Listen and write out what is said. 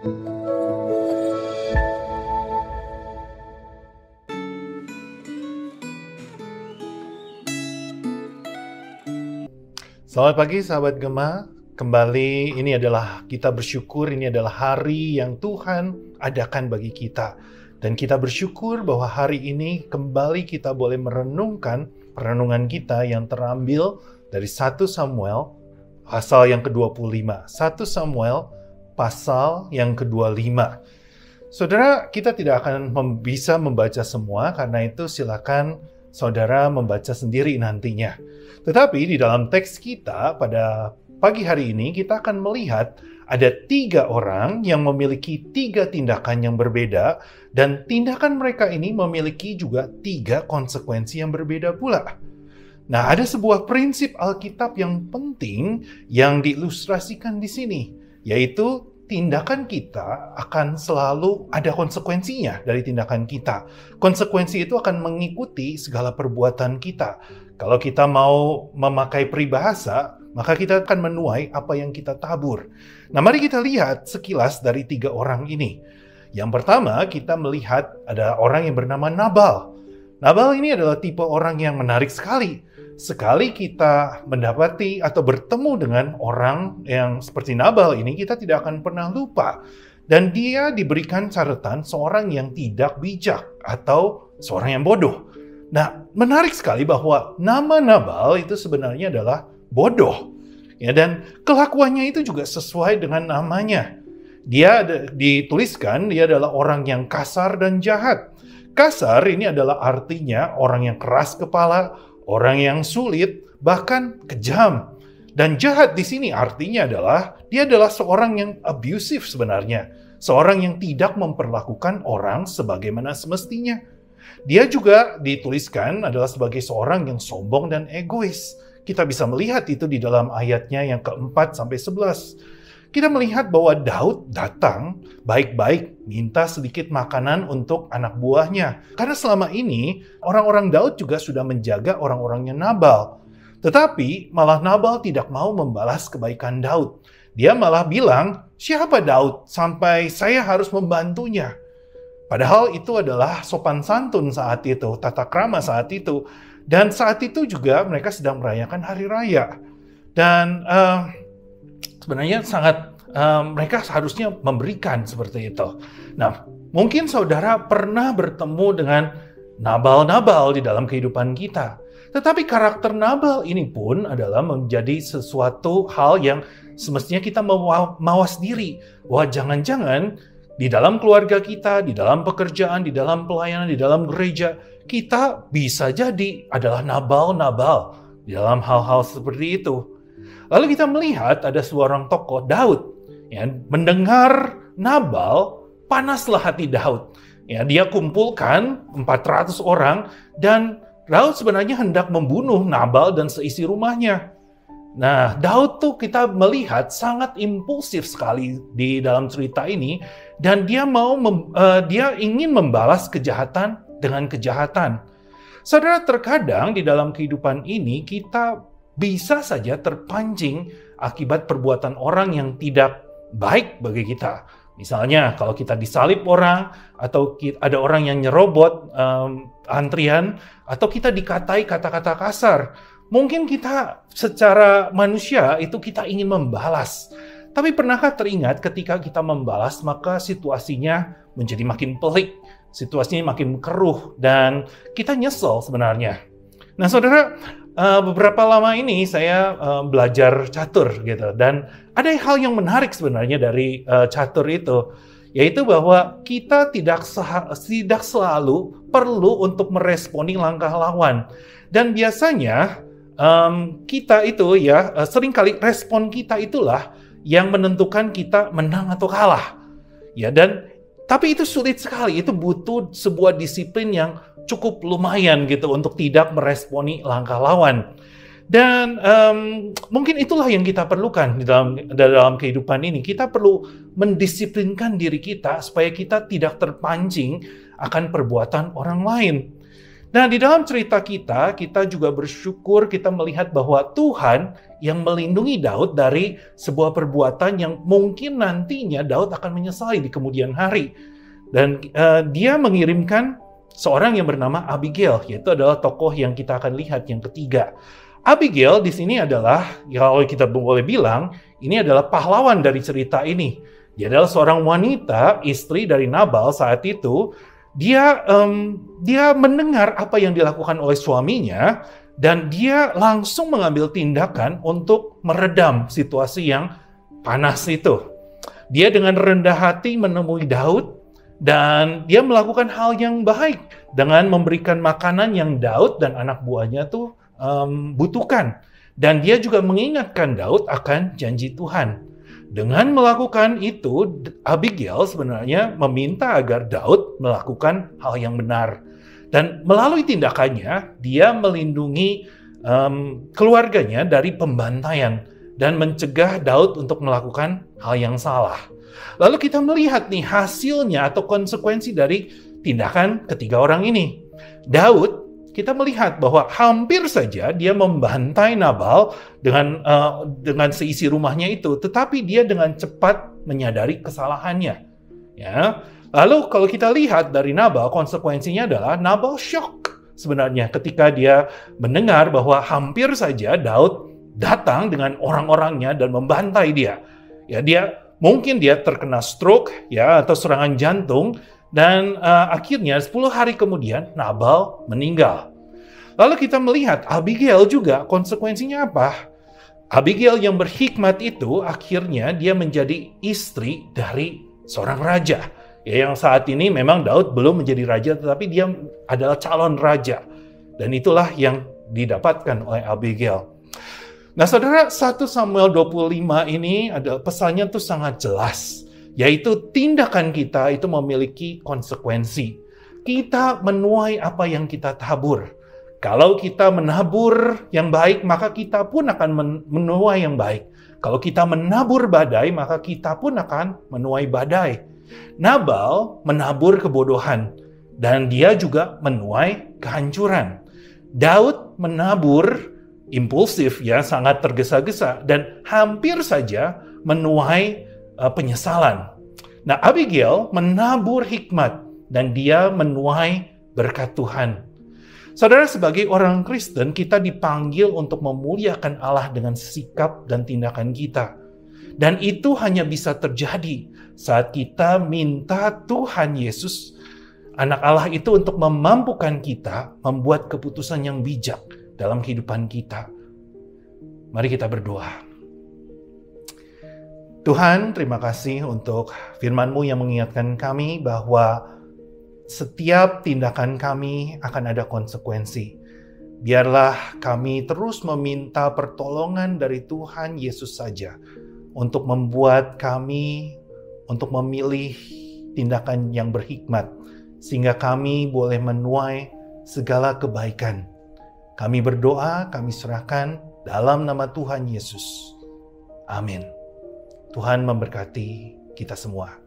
Selamat pagi sahabat Gema, kembali ini adalah kita bersyukur, ini adalah hari yang Tuhan adakan bagi kita. Dan kita bersyukur bahwa hari ini kembali kita boleh merenungkan perenungan kita yang terambil dari 1 Samuel pasal yang ke-25. 1 Samuel pasal yang ke-25. Saudara, kita tidak akan bisa membaca semua, karena itu silakan saudara membaca sendiri nantinya. Tetapi di dalam teks kita pada pagi hari ini kita akan melihat ada 3 orang yang memiliki 3 tindakan yang berbeda, dan tindakan mereka ini memiliki juga 3 konsekuensi yang berbeda pula. Nah, ada sebuah prinsip Alkitab yang penting yang diilustrasikan di sini, yaitu tindakan kita akan selalu ada konsekuensinya dari tindakan kita. Konsekuensi itu akan mengikuti segala perbuatan kita. Kalau kita mau memakai peribahasa, maka kita akan menuai apa yang kita tabur. Nah, mari kita lihat sekilas dari 3 orang ini. Yang pertama, kita melihat ada orang yang bernama Nabal. Nabal ini adalah tipe orang yang menarik sekali. Sekali kita mendapati atau bertemu dengan orang yang seperti Nabal ini, kita tidak akan pernah lupa. Dan dia diberikan catatan seorang yang tidak bijak atau seorang yang bodoh. Nah, menarik sekali bahwa nama Nabal itu sebenarnya adalah bodoh. Ya, dan kelakuannya itu juga sesuai dengan namanya. Dia dituliskan dia adalah orang yang kasar dan jahat. Kasar ini adalah artinya orang yang keras kepala, orang yang sulit, bahkan kejam. Dan jahat di sini artinya adalah dia adalah seorang yang abusive sebenarnya. Seorang yang tidak memperlakukan orang sebagaimana semestinya. Dia juga dituliskan adalah sebagai seorang yang sombong dan egois. Kita bisa melihat itu di dalam ayatnya yang ke-4 sampai 11. Kita melihat bahwa Daud datang baik-baik minta sedikit makanan untuk anak buahnya. Karena selama ini orang-orang Daud juga sudah menjaga orang-orangnya Nabal. Tetapi malah Nabal tidak mau membalas kebaikan Daud. Dia malah bilang, "Siapa Daud sampai saya harus membantunya?" Padahal itu adalah sopan santun saat itu, tata krama saat itu. Dan saat itu juga mereka sedang merayakan hari raya. Dan sebenarnya mereka seharusnya memberikan seperti itu. Nah, mungkin saudara pernah bertemu dengan Nabal-Nabal di dalam kehidupan kita. Tetapi karakter Nabal ini pun adalah menjadi sesuatu hal yang semestinya kita mawas diri. Wah, jangan-jangan di dalam keluarga kita, di dalam pekerjaan, di dalam pelayanan, di dalam gereja, kita bisa jadi adalah Nabal-Nabal di dalam hal-hal seperti itu. Lalu kita melihat ada seorang tokoh, Daud. Ya, mendengar Nabal, panaslah hati Daud. Ya, dia kumpulkan 400 orang dan Daud sebenarnya hendak membunuh Nabal dan seisi rumahnya. Nah, Daud tuh kita melihat sangat impulsif sekali di dalam cerita ini, dan dia dia ingin membalas kejahatan dengan kejahatan. Saudara, terkadang di dalam kehidupan ini kita bisa saja terpancing akibat perbuatan orang yang tidak baik bagi kita. Misalnya kalau kita disalib orang, atau ada orang yang nyerobot antrian, atau kita dikatai kata-kata kasar. Mungkin kita secara manusia itu kita ingin membalas. Tapi pernahkah teringat ketika kita membalas maka situasinya menjadi makin pelik, situasinya makin keruh, dan kita nyesel sebenarnya. Nah, saudara, beberapa lama ini saya belajar catur gitu, dan ada hal yang menarik sebenarnya dari catur itu, yaitu bahwa kita tidak selalu perlu untuk meresponi langkah lawan. Dan biasanya kita itu seringkali respon kita itulah yang menentukan kita menang atau kalah. Ya, tapi itu sulit sekali, itu butuh sebuah disiplin yang cukup lumayan gitu untuk tidak meresponi langkah lawan. Dan mungkin itulah yang kita perlukan di dalam kehidupan ini. Kita perlu mendisiplinkan diri kita supaya kita tidak terpancing akan perbuatan orang lain. Nah, di dalam cerita kita juga bersyukur kita melihat bahwa Tuhan yang melindungi Daud dari sebuah perbuatan yang mungkin nantinya Daud akan menyesali di kemudian hari. Dan dia mengirimkan seorang yang bernama Abigail, yaitu adalah tokoh yang kita akan lihat yang ketiga. Abigail di sini adalah, kalau kita boleh bilang, ini adalah pahlawan dari cerita ini. Dia adalah seorang wanita, istri dari Nabal saat itu. Dia mendengar apa yang dilakukan oleh suaminya, dan dia langsung mengambil tindakan untuk meredam situasi yang panas itu. Dia dengan rendah hati menemui Daud, dan dia melakukan hal yang baik dengan memberikan makanan yang Daud dan anak buahnya tuh butuhkan. Dan dia juga mengingatkan Daud akan janji Tuhan. Dengan melakukan itu, Abigail sebenarnya meminta agar Daud melakukan hal yang benar. Dan melalui tindakannya, dia melindungi keluarganya dari pembantaian dan mencegah Daud untuk melakukan hal yang salah. Lalu kita melihat nih hasilnya atau konsekuensi dari tindakan ketiga orang ini. Daud, kita melihat bahwa hampir saja dia membantai Nabal dengan seisi rumahnya itu, tetapi dia dengan cepat menyadari kesalahannya. Ya. Lalu kalau kita lihat dari Nabal, konsekuensinya adalah Nabal shock sebenarnya ketika dia mendengar bahwa hampir saja Daud datang dengan orang-orangnya dan membantai dia. Ya, mungkin dia terkena stroke ya atau serangan jantung. Dan akhirnya 10 hari kemudian Nabal meninggal. Lalu kita melihat Abigail juga konsekuensinya apa? Abigail yang berhikmat itu akhirnya dia menjadi istri dari seorang raja. Ya, yang saat ini memang Daud belum menjadi raja, tetapi dia adalah calon raja. Dan itulah yang didapatkan oleh Abigail. Nah saudara, 1 Samuel 25 ini adalah pesannya tuh sangat jelas. Yaitu tindakan kita itu memiliki konsekuensi. Kita menuai apa yang kita tabur. Kalau kita menabur yang baik, maka kita pun akan menuai yang baik. Kalau kita menabur badai, maka kita pun akan menuai badai. Nabal menabur kebodohan, dan dia juga menuai kehancuran. Daud menabur impulsif, ya, sangat tergesa-gesa, dan hampir saja menuai penyesalan. Nah, Abigail menabur hikmat dan dia menuai berkat Tuhan. Saudara, sebagai orang Kristen, kita dipanggil untuk memuliakan Allah dengan sikap dan tindakan kita. Dan itu hanya bisa terjadi saat kita minta Tuhan Yesus, Anak Allah itu, untuk memampukan kita membuat keputusan yang bijak dalam kehidupan kita. Mari kita berdoa. Tuhan, terima kasih untuk firman-Mu yang mengingatkan kami bahwa setiap tindakan kami akan ada konsekuensi. Biarlah kami terus meminta pertolongan dari Tuhan Yesus saja untuk membuat kami untuk memilih tindakan yang berhikmat, sehingga kami boleh menuai segala kebaikan. Kami berdoa, kami serahkan dalam nama Tuhan Yesus. Amin. Tuhan memberkati kita semua.